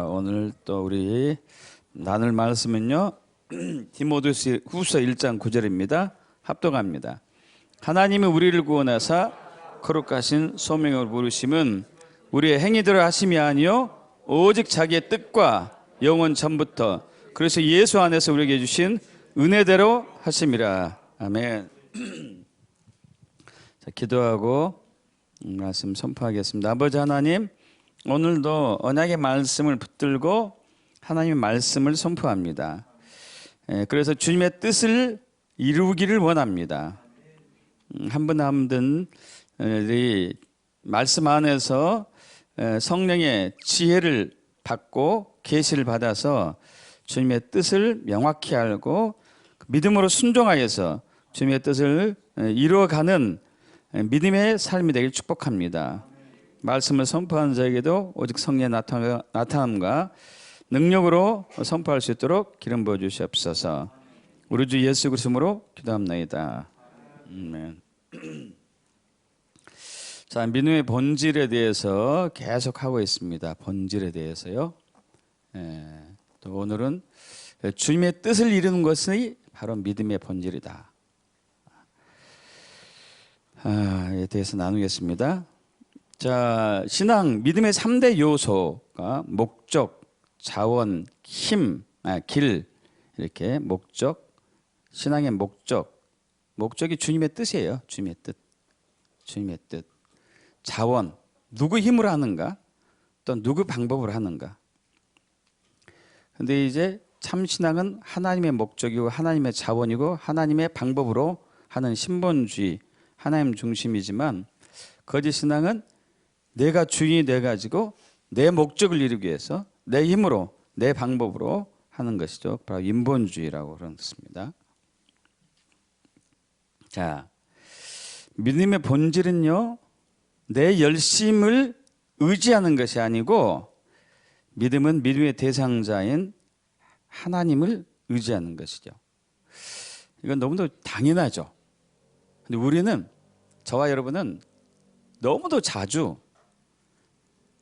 오늘 또 우리 나눌 말씀은요 디모데후서 1장 9절입니다. 합독합니다. 하나님이 우리를 구원하사 거룩하신 소명을 부르심은 우리의 행위대로 하심이 아니요 오직 자기의 뜻과 영원 전부터 그래서 예수 안에서 우리에게 주신 은혜대로 하심이라. 아멘. 자, 기도하고 말씀 선포하겠습니다. 아버지 하나님, 오늘도 언약의 말씀을 붙들고 하나님의 말씀을 선포합니다. 그래서 주님의 뜻을 이루기를 원합니다. 한 분 한 분들이 말씀 안에서 성령의 지혜를 받고 계시를 받아서 주님의 뜻을 명확히 알고 믿음으로 순종하여서 주님의 뜻을 이루어가는 믿음의 삶이 되길 축복합니다. 말씀을 선포하는 자에게도 오직 성령의 나타남과 능력으로 선포할 수 있도록 기름 부어 주시옵소서. 우리 주 예수 그리스도로 기도합나이다. 아멘. 자, 믿음의 본질에 대해서 계속 하고 있습니다. 본질에 대해서요. 또 오늘은 주님의 뜻을 이루는 것이 바로 믿음의 본질이다. 에 대해서 나누겠습니다. 자, 신앙 믿음의 3대 요소가 목적, 자원, 힘, 길, 이렇게 목적, 신앙의 목적이 주님의 뜻이에요. 주님의 뜻. 자원, 누구 힘으로 하는가, 또 누구 방법으로 하는가. 근데 이제 참 신앙은 하나님의 목적이고 하나님의 자원이고 하나님의 방법으로 하는 신본주의, 하나님 중심이지만 거짓 신앙은 내가 주인이 돼가지고 내 목적을 이루기 위해서 내 힘으로 내 방법으로 하는 것이죠. 바로 인본주의라고 그렇습니다. 자, 믿음의 본질은요, 내 열심을 의지하는 것이 아니고 믿음은 믿음의 대상자인 하나님을 의지하는 것이죠. 이건 너무도 당연하죠. 근데 우리는, 저와 여러분은 너무도 자주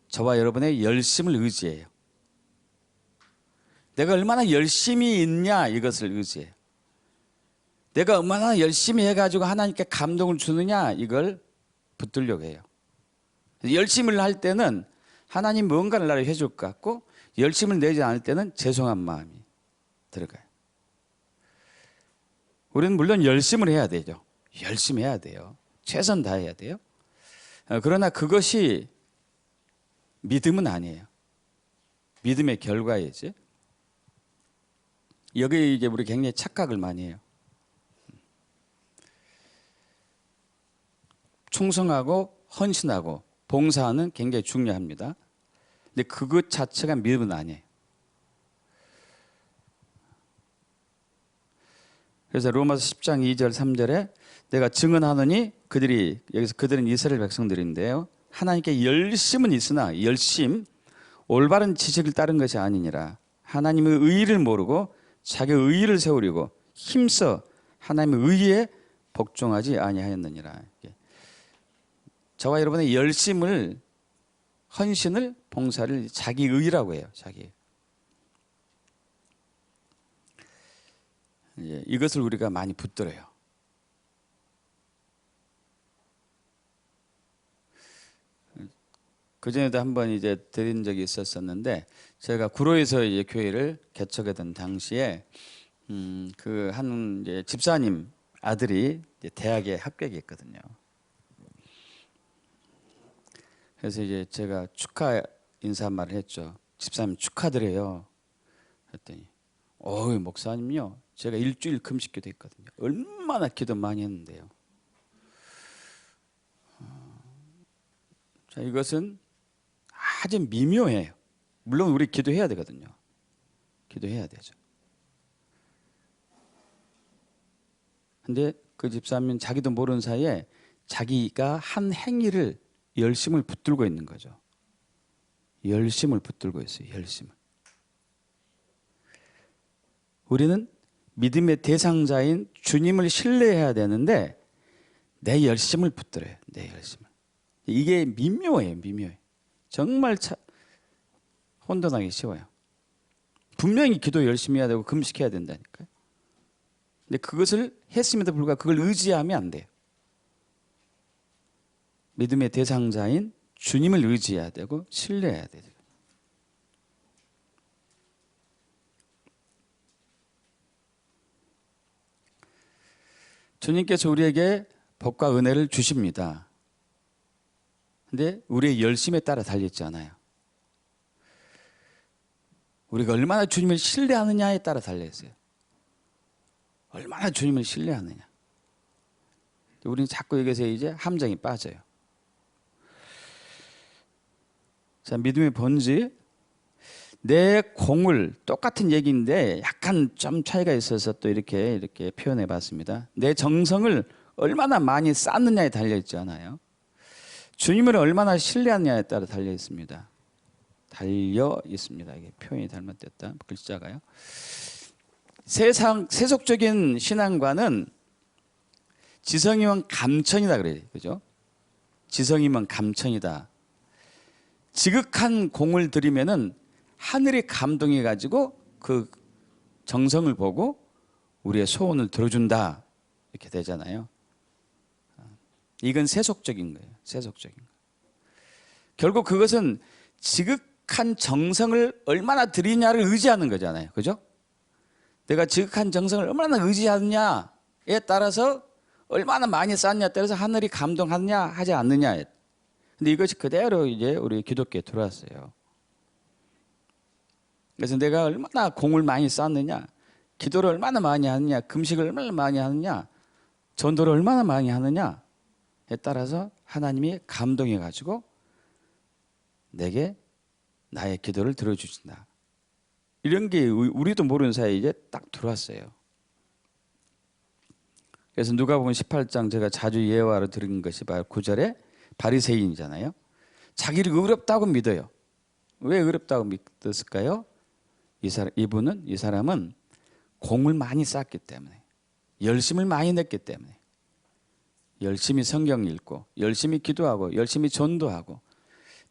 저와 여러분의 열심을 의지해요. 내가 얼마나 열심히 있냐 이것을 의지해요. 내가 얼마나 열심히 해가지고 하나님께 감동을 주느냐 이걸 붙들려고 해요. 열심을 할 때는 하나님 뭔가를 나를 해줄 것 같고 열심을 내지 않을 때는 죄송한 마음이 들어가요. 우리는 물론 열심을 해야 되죠. 열심히 해야 돼요. 최선 다해야 돼요. 그러나 그것이 믿음은 아니에요. 믿음의 결과이지. 여기 이제 우리 굉장히 착각을 많이 해요. 충성하고 헌신하고 봉사하는 굉장히 중요합니다. 근데 그것 자체가 믿음은 아니에요. 그래서 로마서 10장 2절 3절에 내가 증언하노니 그들은 이스라엘 백성들인데요. 하나님께 열심은 있으나 열심 올바른 지식을 따른 것이 아니니라. 하나님의 의의를 모르고 자기의 의의를 세우려고 힘써 하나님의 의의에 복종하지 아니하였느니라. 저와 여러분의 열심을, 헌신을, 봉사를 자기 의의라고 해요. 자기. 이것을 우리가 많이 붙들어요. 그전에도 한번 이제 드린 적이 있었는데, 제가 구로에서 이제 교회를 개척하던 당시에 그 한 집사님 아들이 이제 대학에 합격했거든요. 그래서 이제 제가 축하 인사말을 했죠. 집사님 축하드려요. 했더니 목사님요, 제가 일주일 금식기도 했거든요. 얼마나 기도 많이 했는데요. 자, 이것은 아주 미묘해요. 물론 우리 기도해야 되거든요. 기도해야 되죠. 근데 그 집사님은 자기도 모르는 사이에 자기가 한 행위를 열심을 붙들고 있는 거죠. 열심을 붙들고 있어요. 열심을. 우리는 믿음의 대상자인 주님을 신뢰해야 되는데 내 열심을 붙들어요. 내 열심을. 이게 미묘해요. 정말 혼돈하기 쉬워요. 분명히 기도 열심히 해야 되고 금식해야 된다니까요. 근데 그것을 했음에도 불구하고 그걸 의지하면 안 돼요. 믿음의 대상자인 주님을 의지해야 되고 신뢰해야 돼요. 주님께서 우리에게 복과 은혜를 주십니다. 근데 우리의 열심에 따라 달려있지 않아요. 우리가 얼마나 주님을 신뢰하느냐에 따라 달려있어요. 얼마나 주님을 신뢰하느냐. 우리는 자꾸 여기서 이제 함정이 빠져요. 자, 믿음의 본질. 내 공을, 똑같은 얘기인데 약간 좀 차이가 있어서 또 이렇게 표현해 봤습니다. 내 정성을 얼마나 많이 쌓느냐에 달려 있지 않아요. 주님을 얼마나 신뢰하느냐에 따라 달려 있습니다. 달려 있습니다. 이게 표현이 잘못됐다. 글자가요. 세속적인 신앙과는 지성이면 감천이다 그래요. 그죠? 지성이면 감천이다. 지극한 공을 들이면은 하늘이 감동해 가지고 그 정성을 보고 우리의 소원을 들어준다. 이렇게 되잖아요. 이건 세속적인 거예요. 세속적인 거. 결국 그것은 지극한 정성을 얼마나 들이냐를 의지하는 거잖아요. 그죠? 내가 지극한 정성을 얼마나 의지하느냐에 따라서 얼마나 많이 쌓느냐에 따라서 하늘이 감동하느냐 하지 않느냐에. 근데 이것이 그대로 이제 우리 기독교에 들어왔어요. 그래서 내가 얼마나 공을 많이 쌓느냐, 기도를 얼마나 많이 하느냐, 금식을 얼마나 많이 하느냐, 전도를 얼마나 많이 하느냐에 따라서 하나님이 감동해 가지고 내게 나의 기도를 들어주신다. 이런 게 우리도 모르는 사이에 이제 딱 들어왔어요. 그래서 누가복음 18장 제가 자주 예화로 들은 것이 바로 9절에 바리새인이잖아요. 자기를 의롭다고 믿어요. 왜 의롭다고 믿었을까요? 이 사람은 공을 많이 쌓기 때문에, 열심을 많이 냈기 때문에, 열심히 성경 읽고, 열심히 기도하고, 열심히 전도하고,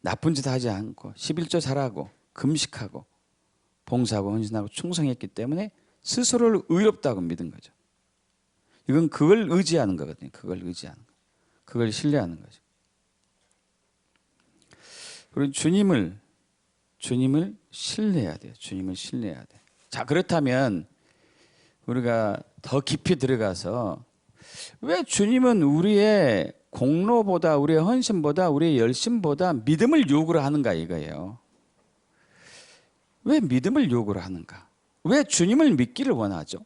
나쁜 짓 하지 않고, 11조 잘하고, 금식하고, 봉사하고, 헌신하고, 충성했기 때문에 스스로를 의롭다고 믿은 거죠. 이건 그걸 의지하는 거거든요. 그걸 의지하는 거. 그걸 신뢰하는 거죠. 그리고 주님을 신뢰해야 돼요. 주님을 신뢰해야 돼. 자, 그렇다면 우리가 더 깊이 들어가서 왜 주님은 우리의 공로보다, 우리의 헌신보다, 우리의 열심보다 믿음을 요구를 하는가 이거예요. 왜 믿음을 요구를 하는가? 왜 주님을 믿기를 원하죠?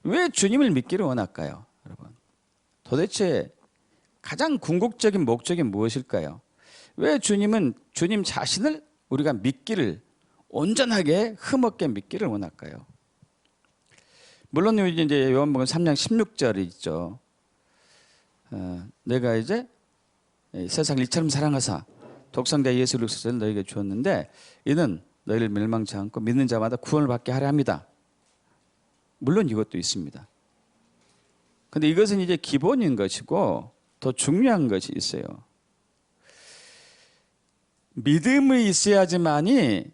왜 주님을 믿기를 원할까요? 여러분, 도대체 가장 궁극적인 목적이 무엇일까요? 왜 주님은 주님 자신을 우리가 믿기를, 온전하게 흠없게 믿기를 원할까요? 물론 이제 요한복음 3장 16절이 있죠. 내가 이제 세상을 이처럼 사랑하사 독생자 예수 그리스도를 너에게 주었는데 이는 너희를 멸망치 않고 믿는 자마다 구원을 받게 하려 합니다. 물론 이것도 있습니다. 근데 이것은 이제 기본인 것이고 더 중요한 것이 있어요. 믿음이 있어야지만이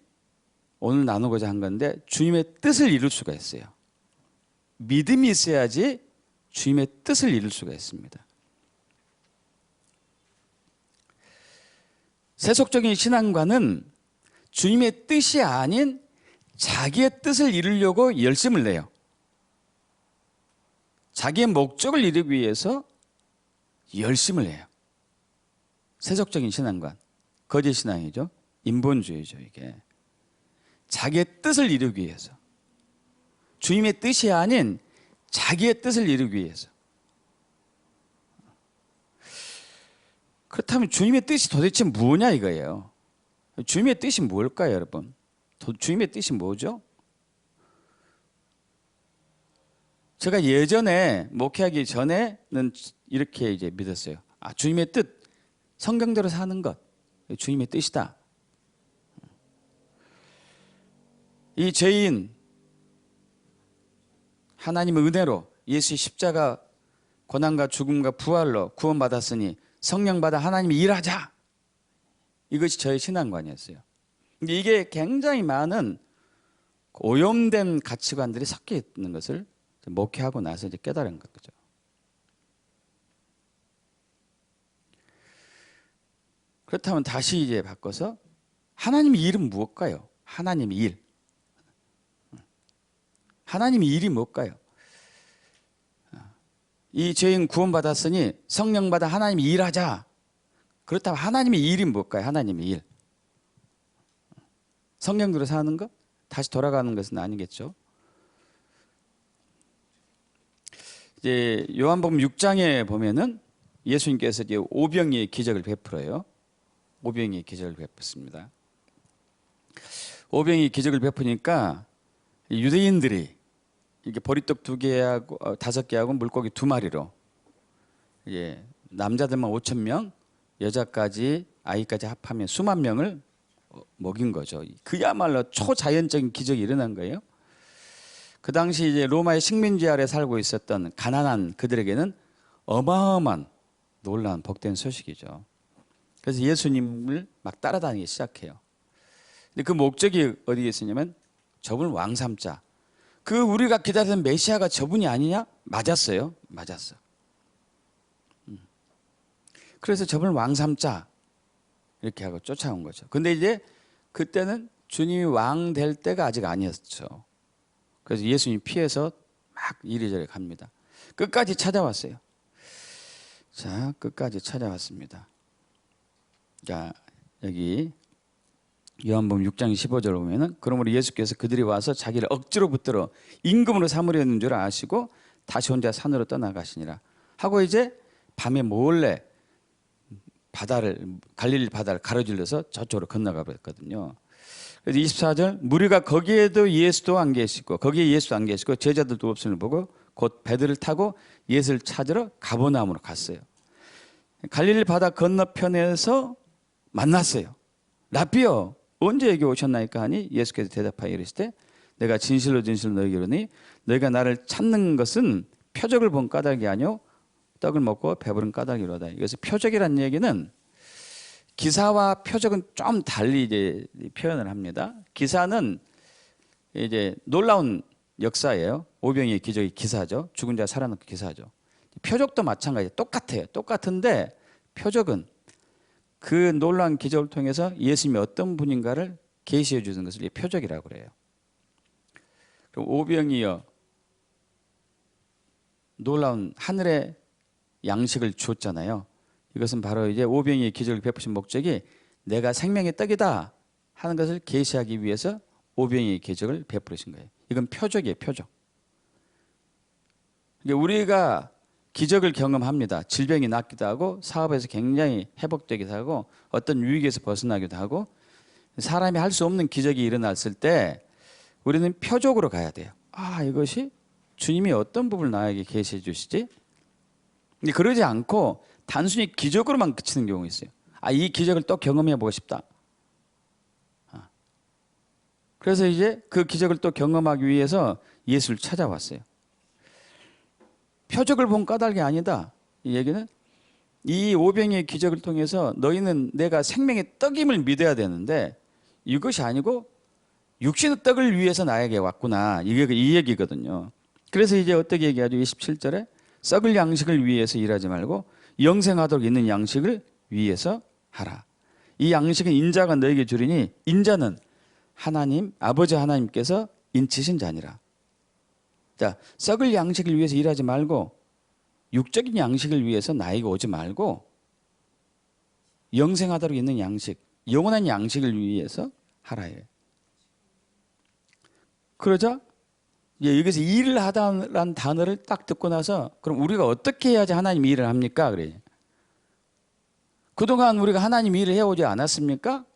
오늘 나누고자 한 건데 주님의 뜻을 이룰 수가 있어요. 믿음이 있어야지 주님의 뜻을 이룰 수가 있습니다. 세속적인 신앙과는 주님의 뜻이 아닌 자기의 뜻을 이루려고 열심을 내요. 자기의 목적을 이루기 위해서 열심을 해요. 세속적인 신앙관, 거짓 신앙이죠. 인본주의죠, 이게. 자기의 뜻을 이루기 위해서. 주님의 뜻이 아닌 자기의 뜻을 이루기 위해서. 그렇다면 주님의 뜻이 도대체 뭐냐 이거예요. 주님의 뜻이 뭘까요, 여러분? 주님의 뜻이 뭐죠? 제가 예전에 목회하기 전에는 이렇게 이제 믿었어요. 아, 주님의 뜻, 성경대로 사는 것, 주님의 뜻이다. 이 죄인 하나님의 은혜로 예수의 십자가 고난과 죽음과 부활로 구원받았으니 성령 받아 하나님이 일하자. 이것이 저의 신앙관이었어요. 근데 이게 굉장히 많은 오염된 가치관들이 섞여 있는 것을 목회하고 나서 이제 깨달은 거죠. 그렇다면 다시 이제 바꿔서 하나님의 일은 무엇일까요? 하나님의 일. 하나님의 일이 뭘까요? 이 죄인 구원받았으니 성령 받아 하나님이 일하자. 그렇다면 하나님의 일이 뭘까요? 하나님의 일. 성령대로 사는 것? 다시 돌아가는 것은 아니겠죠. 이제 요한복음 6장에 보면은 예수님께서 이제 오병이의 기적을 베풀어요. 오병이의 기적을 베풀습니다. 오병이 기적을 베푸니까 유대인들이 이게 보리떡 2개하고 5개하고 물고기 2마리로 이제 남자들만 5,000명, 여자까지 아이까지 합하면 수만 명을 먹인 거죠. 그야말로 초자연적인 기적이 일어난 거예요. 그 당시 이제 로마의 식민지 아래 살고 있었던 가난한 그들에게는 어마어마한 놀라운 복된 소식이죠. 그래서 예수님을 막 따라다니기 시작해요. 근데 그 목적이 어디에 있었냐면 저분을 왕 삼자. 그 우리가 기다리던 메시아가 저분이 아니냐? 맞았어요. 맞았어. 그래서 저분을 왕 삼자. 이렇게 하고 쫓아온 거죠. 근데 이제 그때는 주님이 왕 될 때가 아직 아니었죠. 그래서 예수님 피해서 막 이리저리 갑니다. 끝까지 찾아왔어요. 자, 끝까지 찾아왔습니다. 자, 여기 요한복음 6장 15절 보면은 그러므로 예수께서 그들이 와서 자기를 억지로 붙들어 임금으로 삼으려는 줄 아시고 다시 혼자 산으로 떠나가시니라 하고 이제 밤에 몰래 갈릴리 바다를 가로질러서 저쪽으로 건너가 버렸거든요. 그래서 24절 무리가 거기에도 예수도 안 계시고 거기에 예수도 안 계시고 제자들도 없음을 보고 곧 배들을 타고 예수를 찾으러 가버나움으로 갔어요. 갈릴리 바다 건너편에서 만났어요. 라비여 언제 여기 오셨나이까 하니 예수께서 대답하여 이르시되 내가 진실로 진실로 너희에게 이르노니 너희가 나를 찾는 것은 표적을 본 까닭이 아니요 떡을 먹고 배부른 까닭이로다. 이것은 표적이라는 얘기는 기사와 표적은 좀 달리 이제 표현을 합니다. 기사는 이제 놀라운 역사예요. 오병이의 기적이 기사죠. 죽은 자 살아났고 기사죠. 표적도 마찬가지예요. 똑같아요. 똑같은데 표적은 그 놀라운 기적을 통해서 예수님이 어떤 분인가를 계시해 주는 것을 표적이라고 그래요. 그럼 오병이여 놀라운 하늘의 양식을 주었잖아요. 이것은 바로 이제 오병이의 기적을 베푸신 목적이 내가 생명의 떡이다 하는 것을 계시하기 위해서 오병이의 기적을 베푸신 거예요. 이건 표적이에요, 표적. 우리가 기적을 경험합니다. 질병이 낫기도 하고 사업에서 굉장히 회복되기도 하고 어떤 위기에서 벗어나기도 하고 사람이 할 수 없는 기적이 일어났을 때 우리는 표적으로 가야 돼요. 아, 이것이 주님이 어떤 부분을 나에게 계시해 주시지? 근데 그러지 않고 단순히 기적으로만 그치는 경우가 있어요. 아, 이 기적을 또 경험해 보고 싶다. 그래서 이제 그 기적을 또 경험하기 위해서 예수를 찾아왔어요. 표적을 본 까닭이 아니다. 이 얘기는 이 오병이의 기적을 통해서 너희는 내가 생명의 떡임을 믿어야 되는데 이것이 아니고 육신의 떡을 위해서 나에게 왔구나. 이게 이 얘기거든요. 그래서 이제 어떻게 얘기하죠? 27절에 썩을 양식을 위해서 일하지 말고 영생하도록 있는 양식을 위해서 하라. 이 양식은 인자가 너에게 주리니 인자는 하나님 아버지 하나님께서 인치신 자니라. 자, 썩을 양식을 위해서 일하지 말고 육적인 양식을 위해서 나에게 오지 말고 영생하도록 있는 양식, 영원한 양식을 위해서 하라예요. 그러자 여기서 일을 하다라는 단어를 딱 듣고 나서 그럼 우리가 어떻게 해야지 하나님 일을 합니까? 그래. 그동안 우리가 하나님 일을 해오지 않았습니까?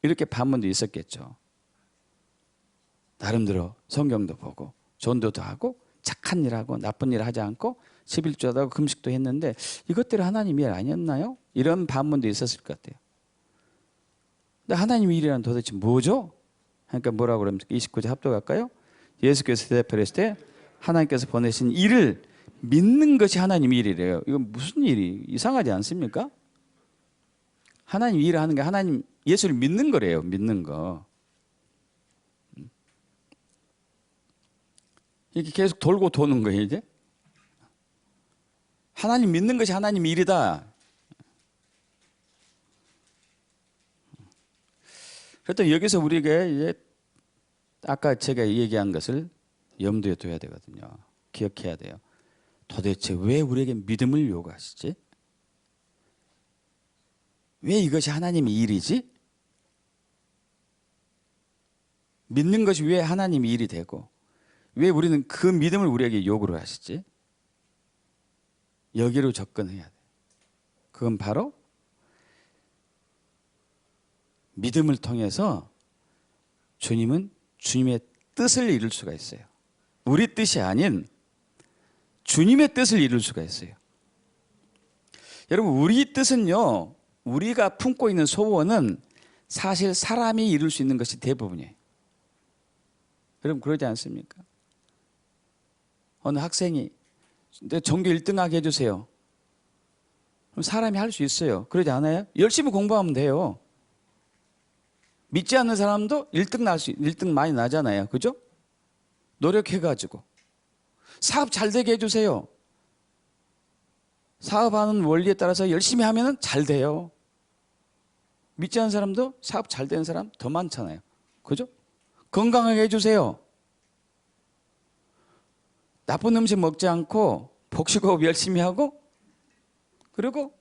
이렇게 반문도 있었겠죠. 나름대로 성경도 보고 전도도 하고 착한 일하고 나쁜 일 하지 않고 11조도 하고 금식도 했는데 이것들이 하나님 일 아니었나요? 이런 반문도 있었을 것 같아요. 근데 하나님 일이란 도대체 뭐죠? 그러니까 뭐라고 그럽니까? 29절 합독할까요? 예수께서 대답하셨을 때 하나님께서 보내신 일을 믿는 것이 하나님 일이래요. 이건 무슨 일이 이상하지 않습니까? 하나님 일을 하는 게 하나님 예수를 믿는 거래요. 믿는 거. 이렇게 계속 돌고 도는 거예요. 이제 하나님 믿는 것이 하나님 일이다. 그렇다면 여기서 우리가 이제 아까 제가 얘기한 것을 염두에 둬야 되거든요. 기억해야 돼요. 도대체 왜 우리에게 믿음을 요구하시지? 왜 이것이 하나님의 일이지? 믿는 것이 왜 하나님의 일이 되고 왜 우리는 그 믿음을 우리에게 요구를 하시지? 여기로 접근해야 돼요. 그건 바로 믿음을 통해서 주님은 주님의 뜻을 이룰 수가 있어요. 우리 뜻이 아닌 주님의 뜻을 이룰 수가 있어요. 여러분, 우리 뜻은요, 우리가 품고 있는 소원은 사실 사람이 이룰 수 있는 것이 대부분이에요. 여러분, 그러지 않습니까? 어느 학생이 내 전교 1등하게 해주세요. 그럼 사람이 할 수 있어요. 그러지 않아요? 열심히 공부하면 돼요. 믿지 않는 사람도 1등 많이 나잖아요. 그죠? 노력해가지고. 사업 잘 되게 해주세요. 사업하는 원리에 따라서 열심히 하면 잘 돼요. 믿지 않는 사람도 사업 잘 되는 사람 더 많잖아요. 그죠? 건강하게 해주세요. 나쁜 음식 먹지 않고 복식호흡 열심히 하고 그리고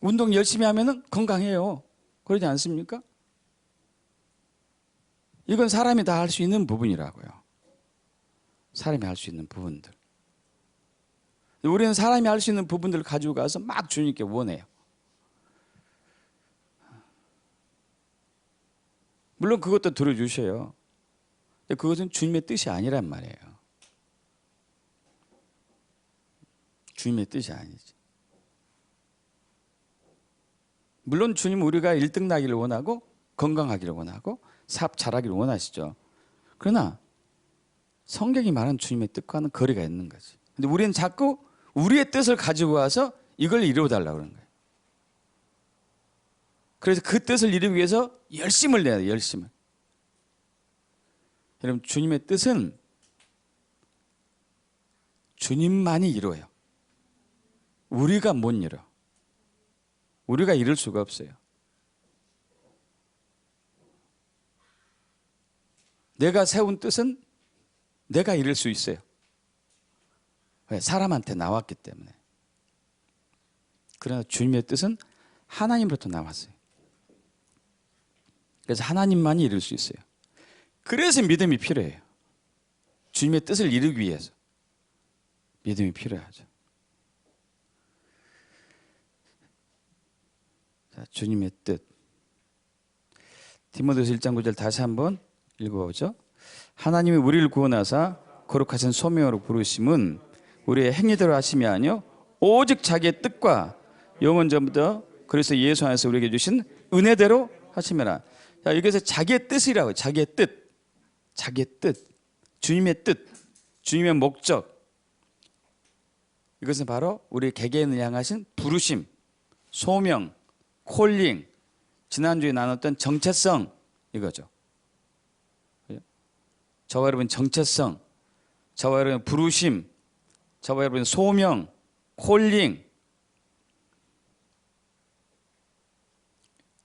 운동 열심히 하면 건강해요. 그러지 않습니까? 이건 사람이 다 할 수 있는 부분이라고요. 사람이 할 수 있는 부분들. 우리는 사람이 할 수 있는 부분들을 가지고 가서 막 주님께 원해요. 물론 그것도 들어주셔요. 근데 그것은 주님의 뜻이 아니란 말이에요. 주님의 뜻이 아니지. 물론 주님은 우리가 1등 나기를 원하고 건강하기를 원하고 사업 잘하기를 원하시죠. 그러나 성경이 말하는 주님의 뜻과는 거리가 있는 거지. 근데 우리는 자꾸 우리의 뜻을 가지고 와서 이걸 이루어달라고 그러는 거예요. 그래서 그 뜻을 이루기 위해서 열심을 내야 돼요. 열심을. 여러분, 주님의 뜻은 주님만이 이루어요. 우리가 못 이뤄. 우리가 이룰 수가 없어요. 내가 세운 뜻은 내가 이룰 수 있어요. 왜? 사람한테 나왔기 때문에. 그러나 주님의 뜻은 하나님으로부터 나왔어요. 그래서 하나님만이 이룰 수 있어요. 그래서 믿음이 필요해요. 주님의 뜻을 이루기 위해서 믿음이 필요하죠. 자, 주님의 뜻. 디모데후서 1장 9절 다시 한번 읽어보죠. 하나님이 우리를 구원하사 거룩하신 소명으로 부르심은 우리의 행위대로 하심이 아니요 오직 자기의 뜻과 영원 전부터 그래서 예수 안에서 우리에게 주신 은혜대로 하심이라. 자, 여기서 자기의 뜻이라고. 자기의 뜻. 자기의 뜻. 주님의 뜻. 주님의 목적. 이것은 바로 우리 개개인을 향하신 부르심, 소명, 콜링, 지난주에 나눴던 정체성 이거죠. 저와 여러분 정체성, 저와 여러분 부르심, 저와 여러분 소명, 콜링.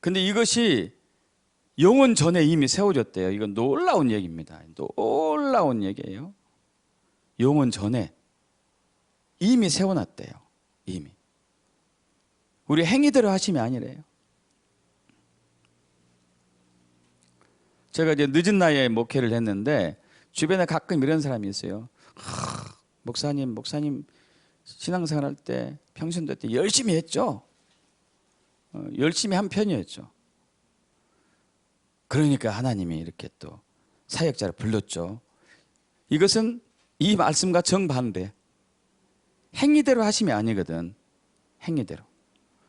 근데 이것이 영원 전에 이미 세워졌대요. 이건 놀라운 얘기입니다. 놀라운 얘기예요. 영원 전에 이미 세워놨대요. 이미. 우리 행위대로 하심이 아니래요. 제가 이제 늦은 나이에 목회를 했는데 주변에 가끔 이런 사람이 있어요. 목사님 신앙생활 할 때 평신도 때 열심히 했죠. 열심히 한 편이었죠. 그러니까 하나님이 이렇게 또 사역자를 불렀죠. 이것은 이 말씀과 정반대. 행위대로 하심이 아니거든. 행위대로.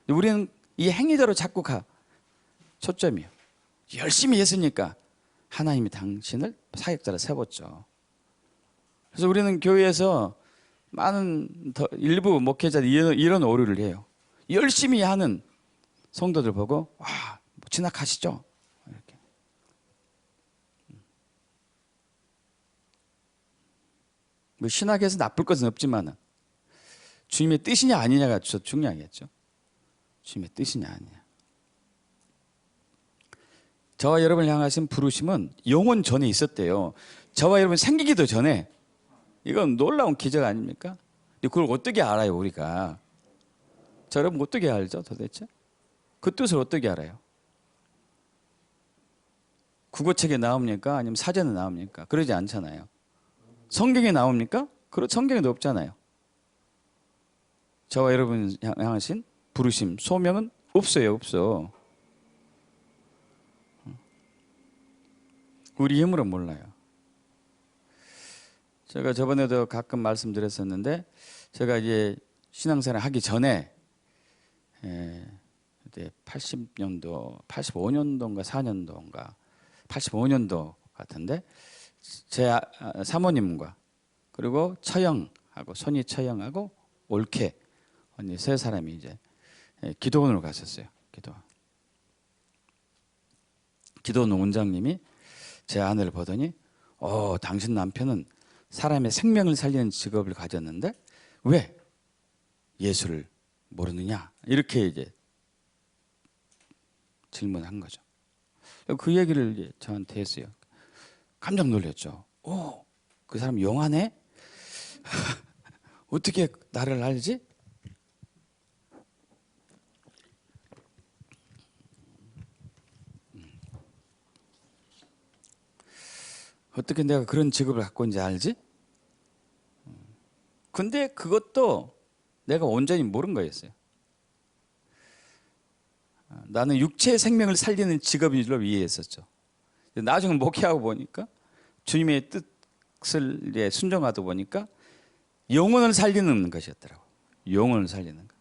우리는 이 행위대로 자꾸 가. 초점이요. 열심히 했으니까 하나님이 당신을 사역자로 세웠죠. 그래서 우리는 교회에서 많은 일부 목회자들이 이런 오류를 해요. 열심히 하는 성도들 보고 와, 지나가시죠. 이렇게. 뭐 신학에서 나쁠 것은 없지만은 주님의 뜻이냐 아니냐가 중요하겠죠. 주님의 뜻이냐 아니냐. 저와 여러분을 향하신 부르심은 영원 전에 있었대요. 저와 여러분 생기기도 전에. 이건 놀라운 기적 아닙니까? 근데 그걸 어떻게 알아요, 우리가? 저 여러분 어떻게 알죠, 도대체? 그 뜻을 어떻게 알아요? 국어책에 나옵니까? 아니면 사전에 나옵니까? 그러지 않잖아요. 성경에 나옵니까? 성경에도 없잖아요. 저와 여러분 향하신 부르심, 소명은 없어요, 없어. 우리 힘으로 몰라요. 제가 저번에도 가끔 말씀드렸었는데, 제가 이제 신앙생활 하기 전에 80년도, 85년도인가 4년도인가 85년도 같은데 제 사모님과 그리고 처형하고 손이 처형하고 올케 언니 세 사람이 이제 기도원으로 갔었어요. 기도원 원장님이 제 아내를 보더니 당신 남편은 사람의 생명을 살리는 직업을 가졌는데 왜 예수를 모르느냐 이렇게 이제 질문한 거죠. 그 얘기를 이제 저한테 했어요. 깜짝 놀랐죠. 그 사람 영하네? 어떻게 나를 알지? 어떻게 내가 그런 직업을 갖고 있는지 알지? 근데 그것도 내가 온전히 모른 거였어요. 나는 육체의 생명을 살리는 직업인 줄로 이해했었죠. 나중에 목회하고 보니까 주님의 뜻을 순종하다 보니까 영혼을 살리는 것이었더라고요. 영혼을 살리는 것.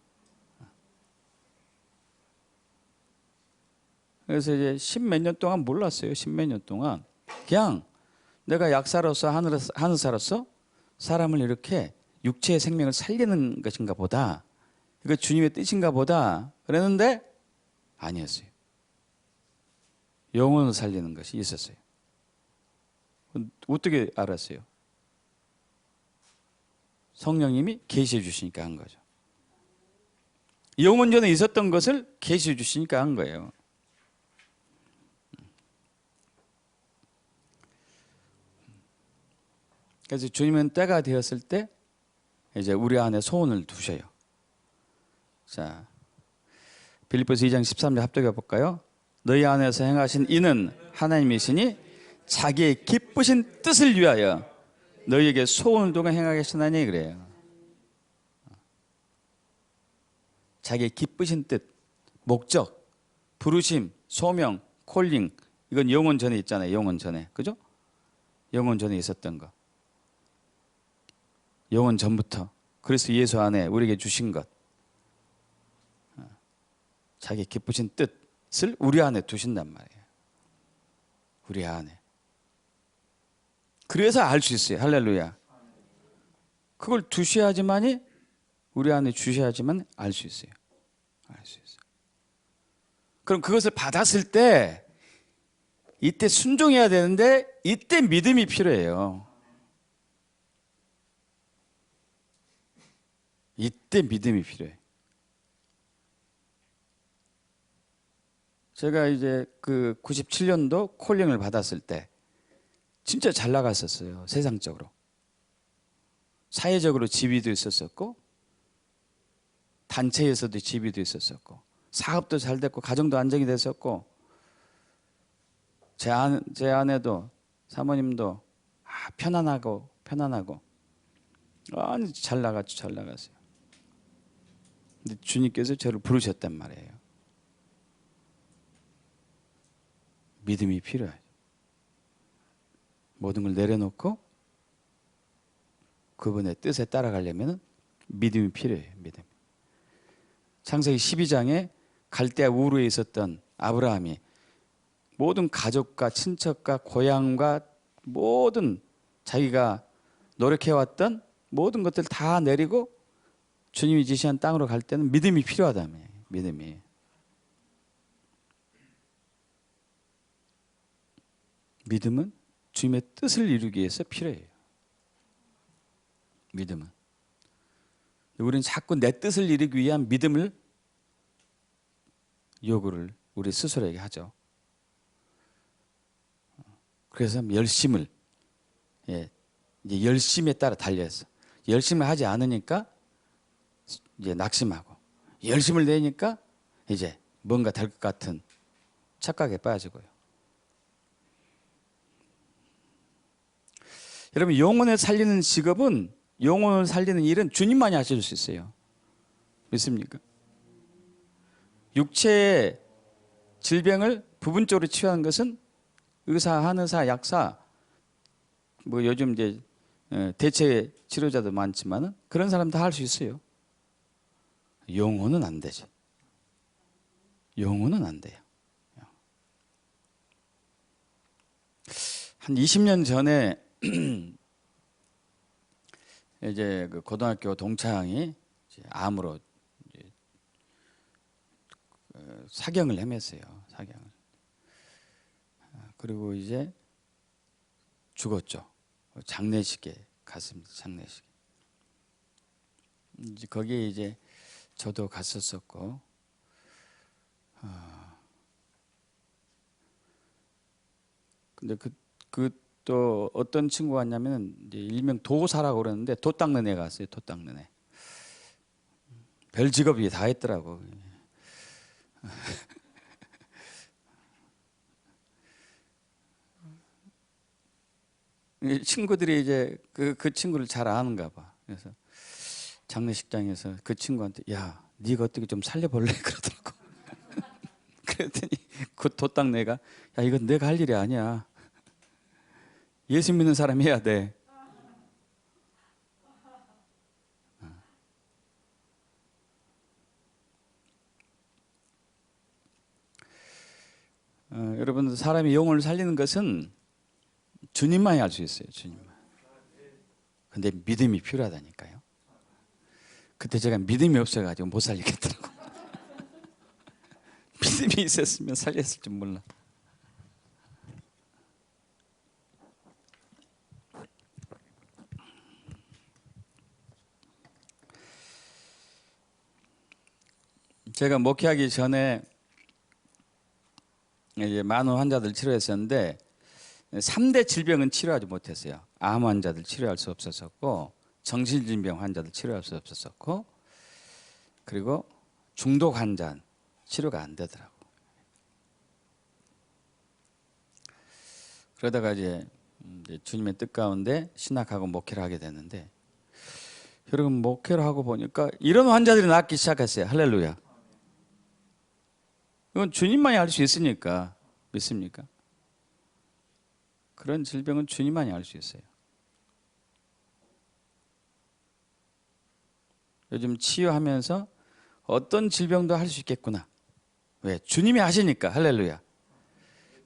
그래서 이제 십몇 년 동안 몰랐어요. 십몇 년 동안 그냥 내가 약사로서 한의사로서 사람을 이렇게 육체의 생명을 살리는 것인가 보다. 이거 주님의 뜻인가 보다. 그랬는데 아니었어요. 영혼을 살리는 것이 있었어요. 어떻게 알았어요? 성령님이 계시해 주시니까 한 거죠. 영혼 전에 있었던 것을 계시해 주시니까 한 거예요. 그래서 주님은 때가 되었을 때 이제 우리 안에 소원을 두셔요. 자, 빌립보서 2장 13절 합독해 볼까요? 너희 안에서 행하신 이는 하나님이시니 자기의 기쁘신 뜻을 위하여 너희에게 소원을 두고 행하겠으나니 그래요. 자기의 기쁘신 뜻, 목적, 부르심, 소명, 콜링 이건 영원 전에 있잖아요. 영원 전에. 그죠? 영원 전에 있었던 거. 영원 전부터 그리스도 예수 안에 우리에게 주신 것. 자기 기쁘신 뜻을 우리 안에 두신단 말이에요. 우리 안에. 그래서 알 수 있어요. 할렐루야. 그걸 두셔야지만이 우리 안에 주셔야지만 알 수 있어요. 알 수 있어요. 그럼 그것을 받았을 때 이때 순종해야 되는데 이때 믿음이 필요해요. 이때 믿음이 필요해. 제가 이제 그 97년도 콜링을 받았을 때 진짜 잘 나갔었어요. 세상적으로. 사회적으로 지위도 있었었고 단체에서도 지위도 있었었고 사업도 잘 됐고 가정도 안정이 됐었고 제 아내도 사모님도 편안하고 아니 잘 나갔어요. 근데 주님께서 저를 부르셨단 말이에요. 믿음이 필요해요. 모든 걸 내려놓고 그분의 뜻에 따라가려면 믿음이 필요해요. 믿음. 창세기 12장에 갈대아 우르에 있었던 아브라함이 모든 가족과 친척과 고향과 모든 자기가 노력해왔던 모든 것들 다 내리고 주님이 지시한 땅으로 갈 때는 믿음이 필요하다며. 믿음이. 믿음은 주님의 뜻을 이루기 위해서 필요해요. 믿음은. 우리는 자꾸 내 뜻을 이루기 위한 믿음을 요구를 우리 스스로에게 하죠. 그래서 열심을, 이제 열심에 따라 달려서 열심을 하지 않으니까 이제 낙심하고, 열심을 내니까 이제 뭔가 될 것 같은 착각에 빠지고요. 여러분, 영혼을 살리는 직업은, 영혼을 살리는 일은 주님만이 하실 수 있어요. 믿습니까? 육체의 질병을 부분적으로 치유하는 것은 의사, 한의사, 약사, 뭐 요즘 이제 대체 치료자도 많지만은 그런 사람 다 할 수 있어요. 영혼은 안 되지. 영혼은 안 돼요. 한 20년 전에 이제 그 고등학교 동창이 이제 암으로 이제 사경을 헤맸어요. 사경을. 그리고 이제 죽었죠. 장례식에 갔습니다. 장례식. 이제 거기에 이제 저도 갔었었고, 근데 그 또 어떤 친구가 왔냐면 이제 일명 도사라고 그러는데 도 닦는 애가 왔어요. 도 닦는 애. 별 직업이 다 했더라고. 친구들이 이제 그 친구를 잘 아는가 봐. 그래서 장례식장에서 그 친구한테, 야, 네가 어떻게 좀 살려볼래? 그러더라고. 그랬더니 그 도 닦는 애가, 야, 이건 내가 할 일이 아니야. 예수 믿는 사람이 해야 돼. 여러분, 사람이 영혼을 살리는 것은 주님만이 할 수 있어요. 주님만. 근데 믿음이 필요하다니까요. 그때 제가 믿음이 없어가지고 못 살리겠더라고. 믿음이 있었으면 살렸을 줄 몰라. 제가 목회하기 전에 이제 많은 환자들 치료했었는데 3대 질병은 치료하지 못했어요. 암 환자들 치료할 수 없었었고, 정신질병 환자들 치료할 수 없었었고, 그리고 중독 환자 치료가 안 되더라고. 그러다가 이제 주님의 뜻 가운데 신학하고 목회를 하게 됐는데, 여러분, 목회를 하고 보니까 이런 환자들이 낫기 시작했어요. 할렐루야. 이건 주님만이 할 수 있으니까. 믿습니까? 그런 질병은 주님만이 알 수 있어요. 요즘 치유하면서 어떤 질병도 할 수 있겠구나. 왜? 주님이 하시니까. 할렐루야.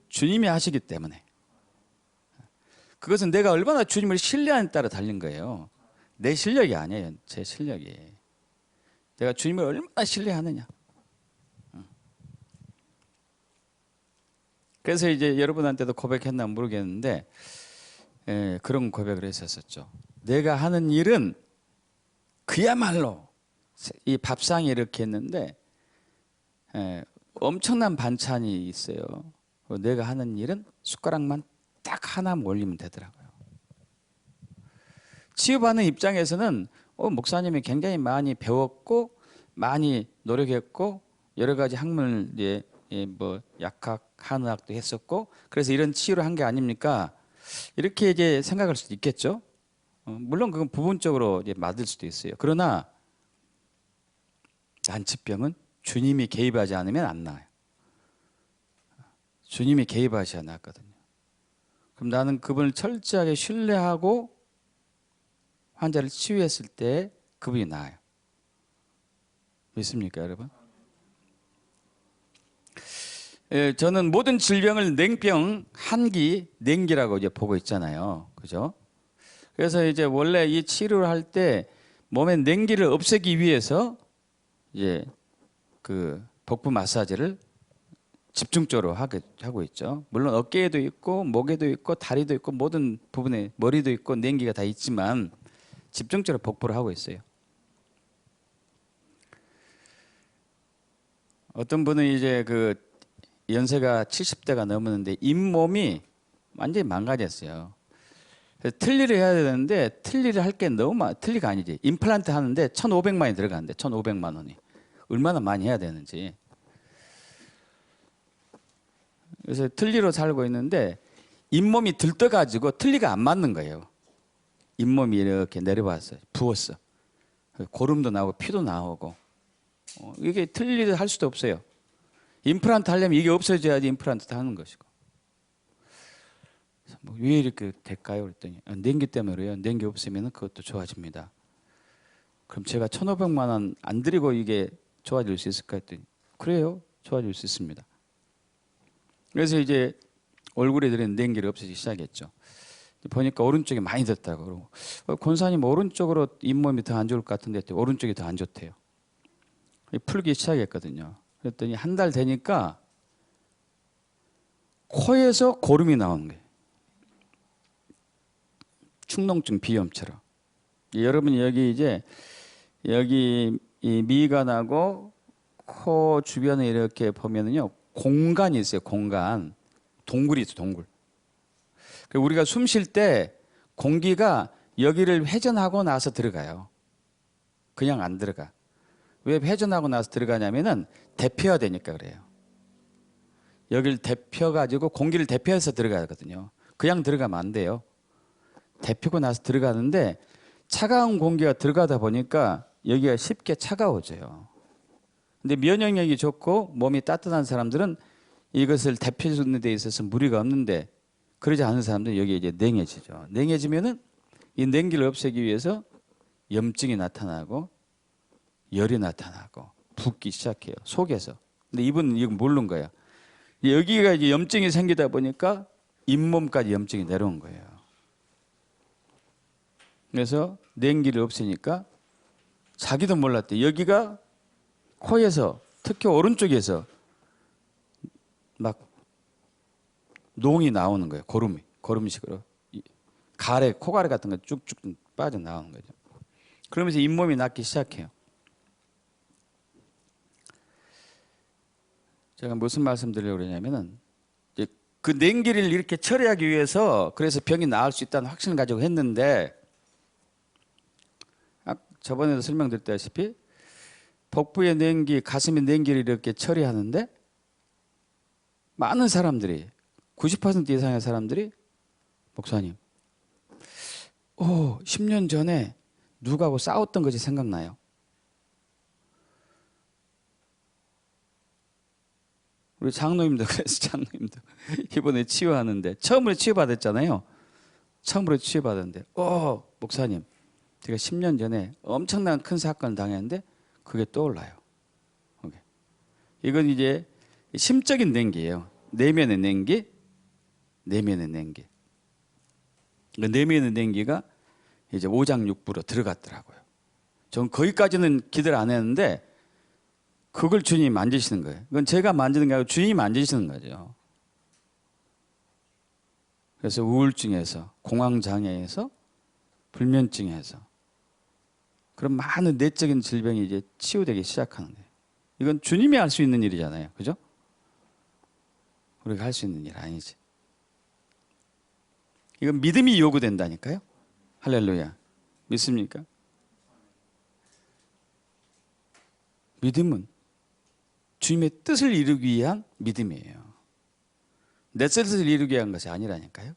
주님이 하시기 때문에. 그것은 내가 얼마나 주님을 신뢰하느냐에 따라 달린 거예요. 내 실력이 아니에요. 제 실력이. 내가 주님을 얼마나 신뢰하느냐. 그래서 이제 여러분한테도 고백했나 모르겠는데, 그런 고백을 했었죠. 내가 하는 일은 그야말로 이 밥상에 이렇게 했는데 엄청난 반찬이 있어요. 내가 하는 일은 숟가락만 딱 하나 올리면 되더라고요. 치유받는 입장에서는 목사님이 굉장히 많이 배웠고 많이 노력했고 여러 가지 학문을 뭐 약학, 한의학도 했었고 그래서 이런 치유를 한 게 아닙니까? 이렇게 이제 생각할 수도 있겠죠. 물론 그건 부분적으로 이제 맞을 수도 있어요. 그러나 난치병은 주님이 개입하지 않으면 안 나아요. 주님이 개입하셔야 낫거든요. 그럼 나는 그분을 철저하게 신뢰하고 환자를 치유했을 때 그분이 나아요. 믿습니까, 여러분? 저는 모든 질병을 냉병, 한기, 냉기라고 이제 보고 있잖아요. 그죠? 그래서 이제 원래 이 치료를 할 때 몸의 냉기를 없애기 위해서 이제 그 복부 마사지를 집중적으로 하고 있죠. 물론 어깨에도 있고 목에도 있고 다리도 있고 모든 부분에 머리도 있고 냉기가 다 있지만 집중적으로 복부를 하고 있어요. 어떤 분은 이제 그 연세가 70대가 넘었는데 잇몸이 완전히 망가졌어요. 그래서 틀니를 해야 되는데 틀니를 할 게 너무 틀니가 아니지. 임플란트 하는데 1,500만 원이 들어가는데 1,500만 원이 얼마나 많이 해야 되는지. 그래서 틀니로 살고 있는데 잇몸이 들떠가지고 틀니가 안 맞는 거예요. 잇몸이 이렇게 내려왔어요. 부었어. 고름도 나오고 피도 나오고. 이게 틀니를 할 수도 없어요. 임플란트 하려면 이게 없어져야지 임플란트 하는 것이고. 왜 이렇게 될까요? 그랬더니 냉기 때문에 그래요. 냉기 없으면 그것도 좋아집니다. 그럼 제가 1,500만 원 안 들이고 이게 좋아질 수 있을까 했더니 그래요. 좋아질 수 있습니다. 그래서 이제 얼굴에 들은 냉기를 없애기 시작했죠. 보니까 오른쪽에 많이 졌다고 그러고 권사님 오른쪽으로 잇몸이 더 안 좋을 것 같은데 오른쪽이 더 안 좋대요. 풀기 시작했거든요. 그랬더니 한 달 되니까 코에서 고름이 나오는 거예요. 축농증 비염처럼. 여러분이 여기 이제 여기 이 미간하고 코 주변에 이렇게 보면은요 공간이 있어요. 공간. 동굴이 있어요. 동굴. 우리가 숨 쉴 때 공기가 여기를 회전하고 나서 들어가요. 그냥 안 들어가. 왜 회전하고 나서 들어가냐면은 대표해야 되니까 그래요. 여기를 대표가지고 공기를 대표해서 들어가거든요. 그냥 들어가면 안 돼요. 데피고 나서 들어가는데 차가운 공기가 들어가다 보니까 여기가 쉽게 차가워져요. 근데 면역력이 좋고 몸이 따뜻한 사람들은 이것을 데펴주는 데 있어서 무리가 없는데 그러지 않은 사람들은 여기 이제 냉해지죠. 냉해지면은 이 냉기를 없애기 위해서 염증이 나타나고 열이 나타나고 붓기 시작해요. 속에서. 근데 이분은 이거 모르는 거예요. 여기가 이제 염증이 생기다 보니까 잇몸까지 염증이 내려온 거예요. 그래서 냉기를 없애니까 자기도 몰랐대. 여기가 코에서 특히 오른쪽에서 막 농이 나오는 거예요. 고름식으로. 가래, 코가래 같은 거 쭉쭉 빠져나오는 거죠. 그러면서 잇몸이 낫기 시작해요. 제가 무슨 말씀 드리려고 그러냐면은 그 냉기를 이렇게 처리하기 위해서 그래서 병이 나을 수 있다는 확신을 가지고 했는데 저번에도 설명드렸다시피 복부의 냉기, 가슴의 냉기를 이렇게 처리하는데 많은 사람들이 90% 이상의 사람들이 목사님 10년 전에 누구하고 싸웠던 것이 생각나요. 우리 장로님도 그래서 장로님도 이번에 치유하는데 처음으로 치유받았잖아요. 처음으로 치유받았는데 목사님 제가 10년 전에 엄청난 큰 사건을 당했는데 그게 떠올라요. 이건 이제 심적인 냉기예요. 내면의 냉기, 내면의 냉기. 그 내면의 냉기가 이제 오장육부로 들어갔더라고요. 전 거기까지는 기대를 안 했는데 그걸 주님이 만지시는 거예요. 그건 제가 만지는 게 아니고 주님이 만지시는 거죠. 그래서 우울증에서, 공황장애에서, 불면증에서 그런 많은 내적인 질병이 이제 치유되기 시작하는 거예요. 이건 주님이 할 수 있는 일이잖아요. 그죠? 우리가 할 수 있는 일 아니지. 이건 믿음이 요구된다니까요. 할렐루야. 믿습니까? 믿음은 주님의 뜻을 이루기 위한 믿음이에요. 내 뜻을 이루기 위한 것이 아니라니까요.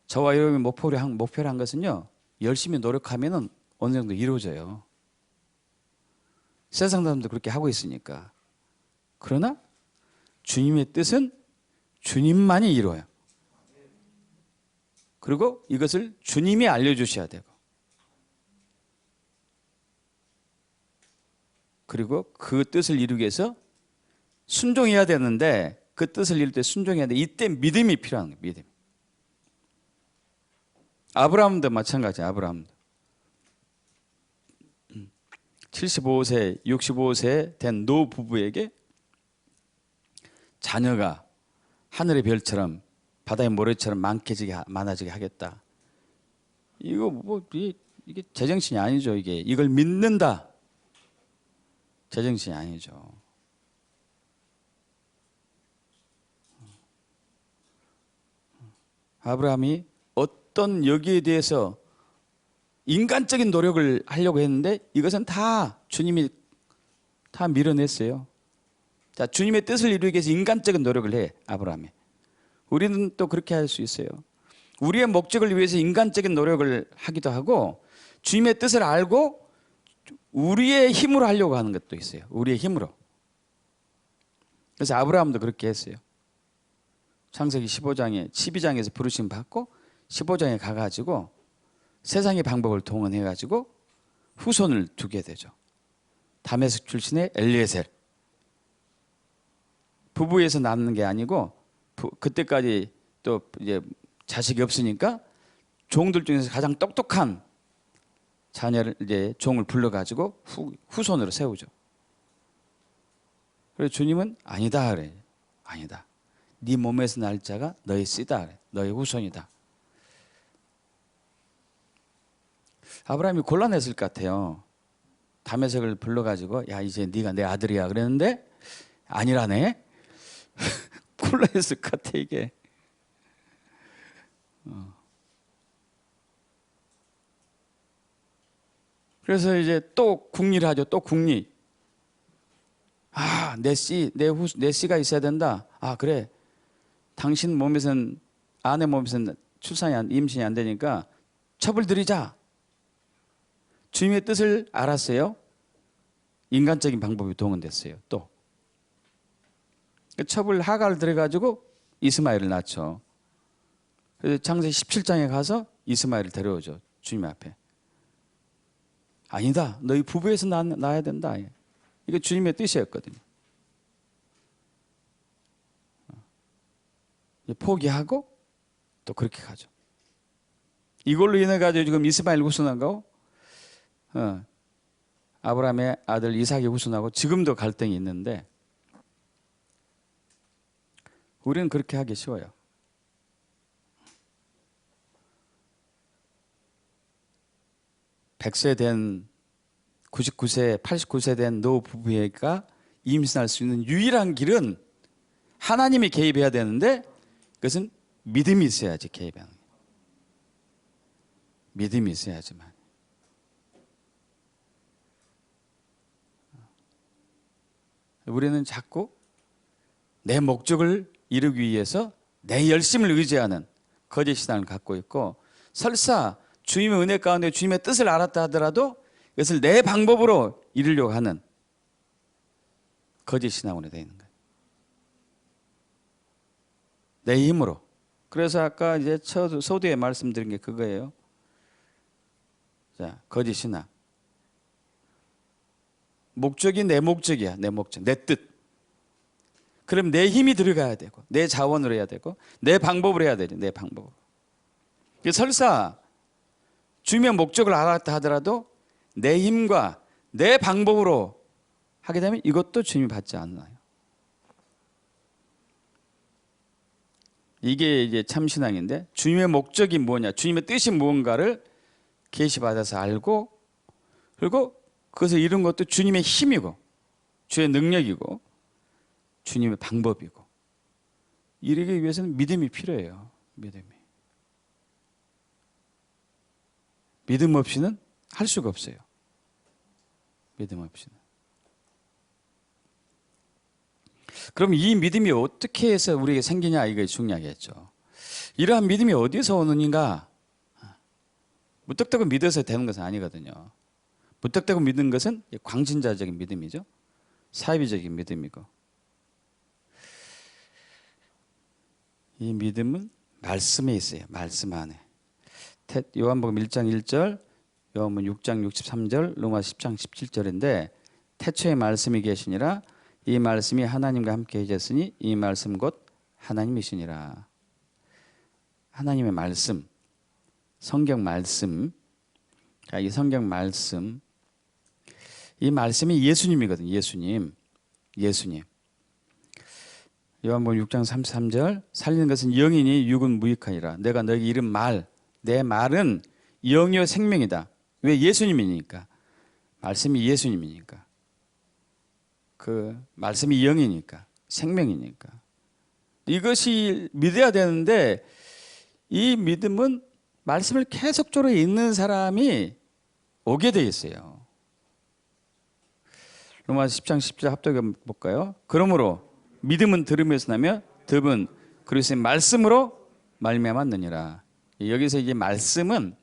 저와 여러분이 목표를 한 것은요. 열심히 노력하면 어느 정도 이루어져요. 세상 사람도 그렇게 하고 있으니까. 그러나 주님의 뜻은 주님만이 이루어요. 그리고 이것을 주님이 알려주셔야 되고 그리고 그 뜻을 이루기 위해서 순종해야 되는데 그 뜻을 이룰 때 순종해야 돼. 이때 믿음이 필요한 거예요. 믿음. 아브라함도 마찬가지예요. 아브라함도 75세, 65세 된 노 부부에게 자녀가 하늘의 별처럼 바다의 모래처럼 많아지게 하겠다. 이거 뭐 이게 제정신이 아니죠. 이걸 믿는다. 제정신이 아니죠. 아브라함이 어떤 여기에 대해서 인간적인 노력을 하려고 했는데 이것은 다 주님이 다 밀어냈어요. 자, 주님의 뜻을 이루기 위해서 인간적인 노력을 해, 아브라함이. 우리는 또 그렇게 할 수 있어요. 우리의 목적을 위해서 인간적인 노력을 하기도 하고 주님의 뜻을 알고 우리의 힘으로 하려고 하는 것도 있어요. 우리의 힘으로. 그래서 아브라함도 그렇게 했어요. 창세기 12장에서 부르심 받고 15장에 가가지고 세상의 방법을 동원해가지고 후손을 두게 되죠. 다메섹 출신의 엘리에셀. 부부에서 낳는 게 아니고 그때까지 또 이제 자식이 없으니까 종들 중에서 가장 똑똑한 자녀를 이제 종을 불러가지고 후손으로 세우죠. 그래서 주님은 아니다 그래. 아니다. 네 몸에서 날 자가 너의 씨다 그래. 너의 후손이다. 아브라함이 곤란했을 것 같아요. 다메섹을 불러가지고 야 이제 네가 내 아들이야 그랬는데 아니라네. 곤란했을 것 같아 이게. 그래서 이제 또 궁리를 하죠. 또 궁리. 아, 내 씨가 있어야 된다. 아, 그래. 당신 몸에선 아내 몸에선 임신이 안 되니까 첩을 들이자. 주님의 뜻을 알았어요. 인간적인 방법이 동원됐어요. 또 첩을 하가를 들여가지고 이스마엘을 낳죠. 그래서 창세기 17장에 가서 이스마엘을 데려오죠. 주님 앞에. 아니다. 너희 부부에서 낳아야 된다. 이게 주님의 뜻이었거든요. 포기하고 또 그렇게 가죠. 이걸로 인해 가지고 지금 이스마엘 후손하고 아브라함의 아들 이삭이 후손하고 지금도 갈등이 있는데 우리는 그렇게 하기 쉬워요. (100세) 된 99세, 89세 된 노 부부가 임신할 수 있는 유일한 길은 하나님이 개입해야 되는데 그것은 믿음이 있어야지 개입하는 거예요. 믿음이 있어야지만. 우리는 자꾸 내 목적을 이루기 위해서 내 열심을 의지하는 거짓 신앙을 갖고 있고 설사 주님의 은혜 가운데 주님의 뜻을 알았다 하더라도 이것을 내 방법으로 이루려고 하는 거짓 신앙으로 되어 있는 거예요. 내 힘으로. 그래서 아까 이제 소두에 말씀드린 게 그거예요. 자, 거짓 신앙. 목적이 내 목적이야. 내 목적, 내 뜻. 그럼 내 힘이 들어가야 되고 내 자원으로 해야 되고 내 방법으로 해야 되죠. 내 방법으로. 설사 주님의 목적을 알았다 하더라도 내 힘과 내 방법으로 하게 되면 이것도 주님이 받지 않나요? 이게 이제 참신앙인데 주님의 목적이 뭐냐, 주님의 뜻이 무언가를 계시받아서 알고 그리고 그것을 이룬 것도 주님의 힘이고 주의 능력이고 주님의 방법이고 이르기 위해서는 믿음이 필요해요. 믿음 없이는 할 수가 없어요. 믿음 없이는. 그럼 이 믿음이 어떻게 해서 우리에게 생기냐 이게 중요하겠죠. 이러한 믿음이 어디서 오느니가 무턱대고 믿어서 되는 것은 아니거든요. 무턱대고 믿는 것은 광신자적인 믿음이죠. 사이비적인 믿음이고 이 믿음은 말씀에 있어요. 말씀 안에. 요한복음 1장 1절, 요한복음 6장 63절, 로마서 10장 17절인데 태초에 말씀이 계시니라 이 말씀이 하나님과 함께 계셨으니 이 말씀 곧 하나님이시니라. 하나님의 말씀, 성경 말씀. 이 성경 말씀, 이 말씀이 예수님이거든요. 예수님. 요한복음 6장 33절 살리는 것은 영이니 육은 무익하니라. 내가 너에게 이른 말, 내 말은 영이요 생명이다. 왜? 예수님이니까. 말씀이 예수님이니까. 그 말씀이 영이니까, 생명이니까. 이것이 믿어야 되는데 이 믿음은 말씀을 계속적으로 읽는 사람이 오게 돼 있어요. 로마서 10장 10절 합독해 볼까요? 그러므로 믿음은 들음에서 나며 들음은 그리스도의 말씀으로 말미암았느니라. 여기서 이제 말씀은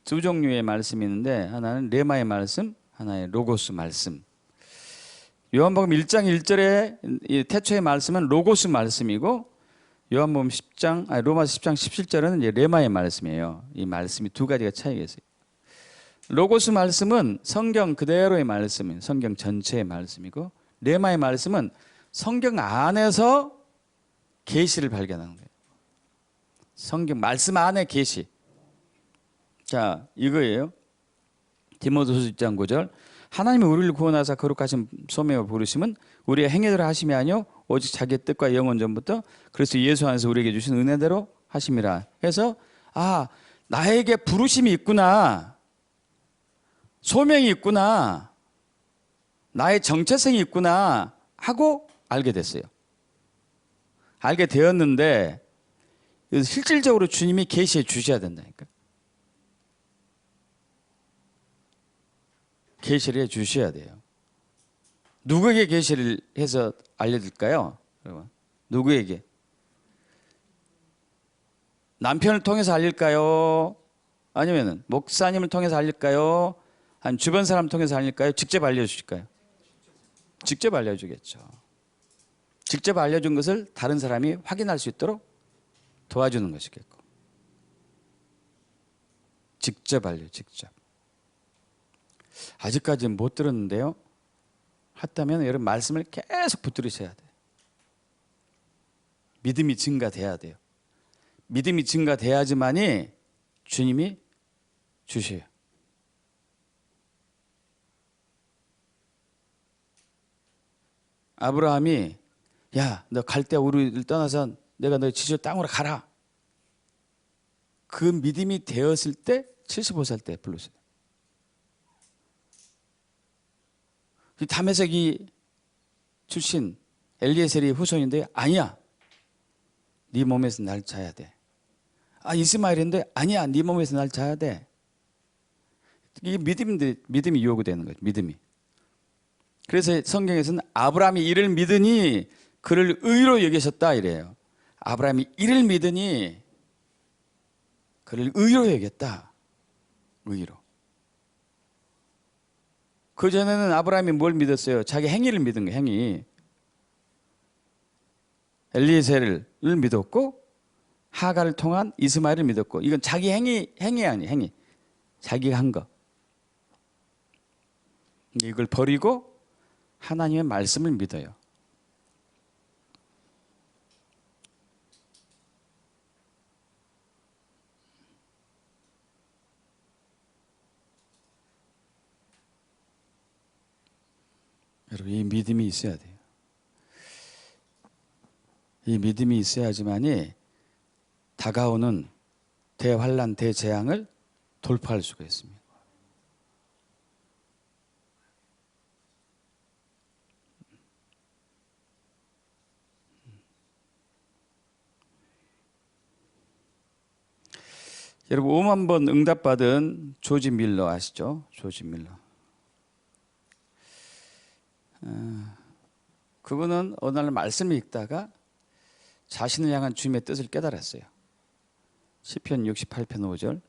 두 종류의 말씀이 있는데 하나는 레마의 말씀, 하나의 로고스 말씀. 요한복음 1장 1절에 태초의 말씀은 로고스 말씀이고 요한복음 로마서 10장 17절은 이제 레마의 말씀이에요. 이 말씀이 두 가지가 차이가 있어요. 로고스 말씀은 성경 그대로의 말씀인 성경 전체의 말씀이고 레마의 말씀은 성경 안에서 계시를 발견하는 거예요. 성경 말씀 안에 계시. 자, 이거예요. 디모데후서 1장 9절. 하나님이 우리를 구원하사 거룩하신 소명을 부르심은 우리의 행위대로 하심이 아니요 오직 자기의 뜻과 영원 전부터 그래서 예수 안에서 우리에게 주신 은혜대로 하심이라. 해서 나에게 부르심이 있구나. 소명이 있구나. 나의 정체성이 있구나 하고 알게 됐어요. 알게 되었는데 실질적으로 주님이 계시해 주셔야 된다니까. 계시를 해 주셔야 돼요. 누구에게 계시를 해서 알려줄까요? 여러분, 누구에게? 남편을 통해서 알릴까요? 아니면 목사님을 통해서 알릴까요? 아니면 주변 사람 통해서 알릴까요? 직접 알려주실까요? 직접 알려주겠죠. 직접 알려준 것을 다른 사람이 확인할 수 있도록 도와주는 것이겠고. 직접 직접. 아직까지는 못 들었는데요. 했다면 여러분 말씀을 계속 붙들으셔야 돼요. 믿음이 증가돼야 돼요. 믿음이 증가돼야지만이 주님이 주셔요. 아브라함이 야, 너 갈 때 우리를 떠나서 내가 너 지실 땅으로 가라. 그 믿음이 되었을 때 75살 때 불렀어요. 이 다메섹이 출신 엘리에셀이 후손인데 아니야. 네 몸에서 날 자야 돼. 이스마엘인데 아니야. 네 몸에서 날 자야 돼. 이게 믿음이 요구되는 거죠. 믿음이. 그래서 성경에서는 아브라함이 이를 믿으니 그를 의로 여기셨다 이래요. 아브라함이 이를 믿으니 그를 의로 여겼다. 의로. 그전에는 아브라함이 뭘 믿었어요? 자기 행위를 믿은 거예요. 행위. 엘리에셀을 믿었고 하갈을 통한 이스마엘을 믿었고 이건 자기 행위 아니에요. 행위. 자기가 한 거. 이걸 버리고 하나님의 말씀을 믿어요. 여러분 이 믿음이 있어야 돼요. 이 믿음이 있어야지만이 다가오는 대환란, 대재앙을 돌파할 수가 있습니다. 여러분 5만 번 응답받은 조지 밀러 아시죠? 조지 밀러. 그분은 어느 날 말씀을 읽다가 자신을 향한 주님의 뜻을 깨달았어요. 시편 68편 5절.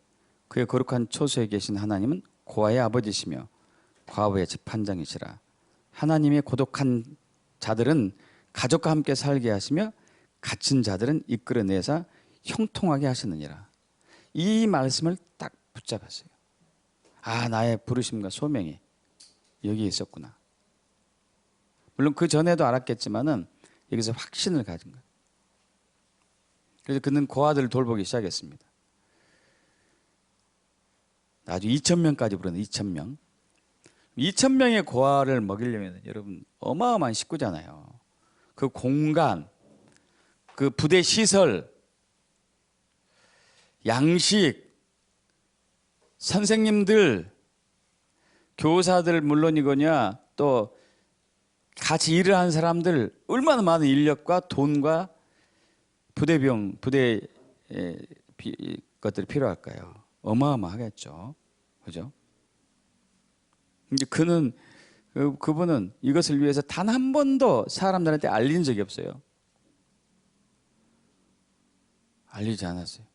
그의 거룩한 초소에 계신 하나님은 고아의 아버지시며 과부의 재판장이시라. 하나님의 고독한 자들은 가족과 함께 살게 하시며 갇힌 자들은 이끌어내사 형통하게 하시느니라. 이 말씀을 딱 붙잡았어요. 나의 부르심과 소명이 여기에 있었구나. 물론 그 전에도 알았겠지만은 여기서 확신을 가진 거예요. 그래서 그는 고아들을 돌보기 시작했습니다. 아주 2,000명까지 부르는 2,000명. 2,000명의 고아를 먹이려면 여러분 어마어마한 식구잖아요. 그 공간, 그 부대 시설, 양식, 선생님들, 교사들 물론이거냐 또 같이 일을 하는 사람들 얼마나 많은 인력과 돈과 부대병, 부대 것들이 필요할까요? 어마어마하겠죠. 그죠? 이제 그분은 이것을 위해서 단 한 번도 사람들한테 알린 적이 없어요. 알리지 않았어요.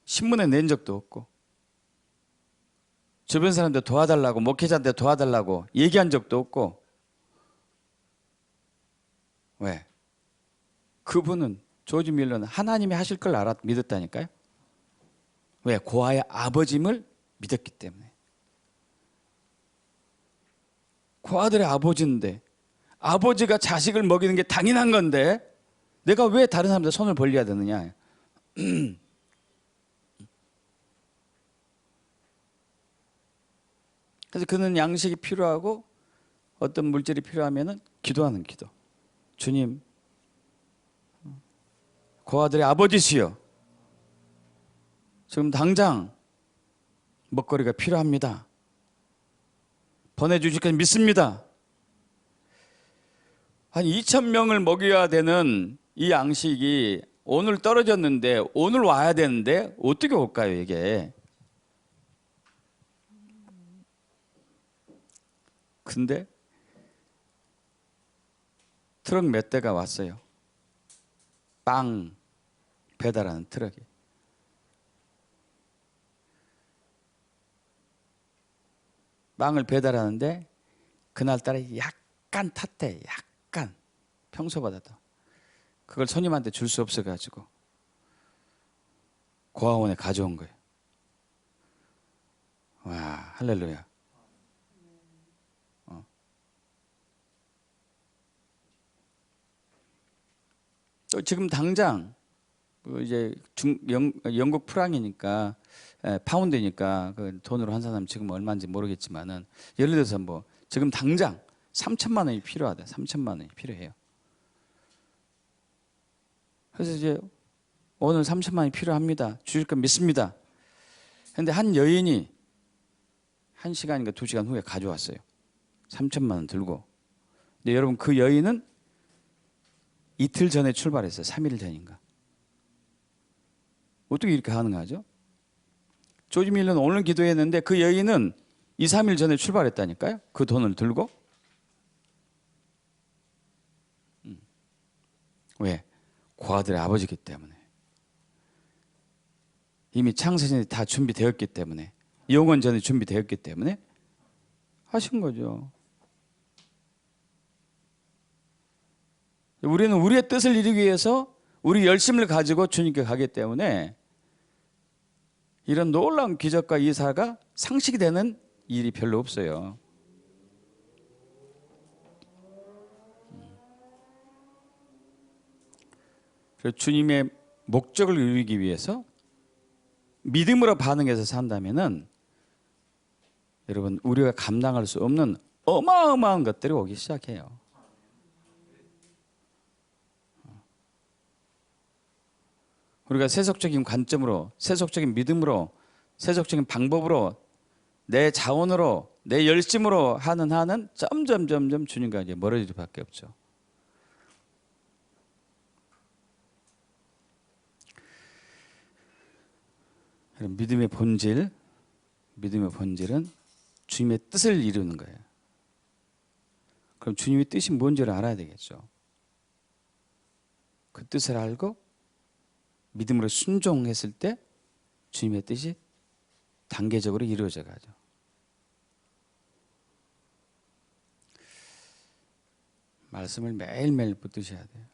신문에 낸 적도 없고, 주변 사람들 도와달라고, 목회자한테 도와달라고 얘기한 적도 없고. 왜? 그분은, 조지 밀러는 하나님이 하실 걸 믿었다니까요. 왜? 고아의 아버짐을 믿었기 때문에. 고아들의 아버지인데, 아버지가 자식을 먹이는 게 당연한 건데 내가 왜 다른 사람들 손을 벌려야 되느냐. 그래서 그는 양식이 필요하고 어떤 물질이 필요하면은 기도하는 기도. 주님, 고아들의 아버지시여, 지금 당장 먹거리가 필요합니다. 보내주실 것 믿습니다. 한 2,000명을 먹여야 되는 이 양식이 오늘 떨어졌는데 오늘 와야 되는데 어떻게 올까요, 이게? 근데 트럭 몇 대가 왔어요. 빵 배달하는 트럭이. 빵을 배달하는데 그날따라 약간 탔대. 약간 평소보다도. 그걸 손님한테 줄 수 없어가지고 고아원에 가져온 거예요. 와, 할렐루야. 또 지금 당장 이제 영국 프랑이니까 파운드니까 그 돈으로 한 사람 지금 얼마인지 모르겠지만은 예를 들어서 뭐 지금 당장 3천만 원이 필요하다. 3천만 원이 필요해요. 그래서 이제 오늘 3천만 원이 필요합니다. 주실 거 믿습니다. 그런데 한 여인이 1시간인가 2시간 후에 가져왔어요. 3천만 원 들고. 근데 여러분 그 여인은 이틀 전에 출발했어요. 3일 전인가. 어떻게 이렇게 가능하죠? 조지 밀러는 오늘 기도했는데 그 여인은 2, 3일 전에 출발했다니까요. 그 돈을 들고. 왜? 고아들의 아버지이기 때문에. 이미 창세전에 다 준비되었기 때문에, 영원 전에 준비되었기 때문에 하신 거죠. 우리는 우리의 뜻을 이루기 위해서 우리 열심을 가지고 주님께 가기 때문에 이런 놀라운 기적과 이사가 상식이 되는 일이 별로 없어요. 그래서 주님의 목적을 이루기 위해서 믿음으로 반응해서 산다면은 여러분 우리가 감당할 수 없는 어마어마한 것들이 오기 시작해요. 우리가 세속적인 관점으로, 세속적인 믿음으로, 세속적인 방법으로, 내 자원으로, 내 열심으로 하는 한은 점점 주님과 이제 멀어질 수밖에 없죠. 믿음의 본질은 주님의 뜻을 이루는 거예요. 그럼 주님의 뜻이 뭔지를 알아야 되겠죠. 그 뜻을 알고 믿음으로 순종했을 때 주님의 뜻이 단계적으로 이루어져 가죠. 말씀을 매일매일 붙드셔야 돼요.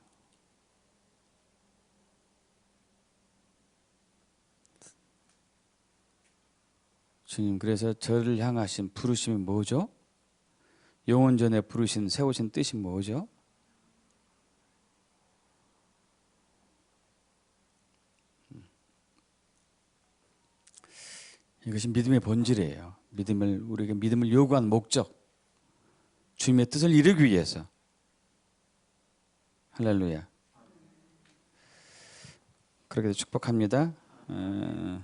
주님, 그래서 저를 향하신 부르심이 뭐죠? 영원전에 부르신 세우신 뜻이 뭐죠? 이것이 믿음의 본질이에요. 우리에게 믿음을 요구한 목적, 주님의 뜻을 이루기 위해서. 할렐루야. 그렇게 축복합니다. 어,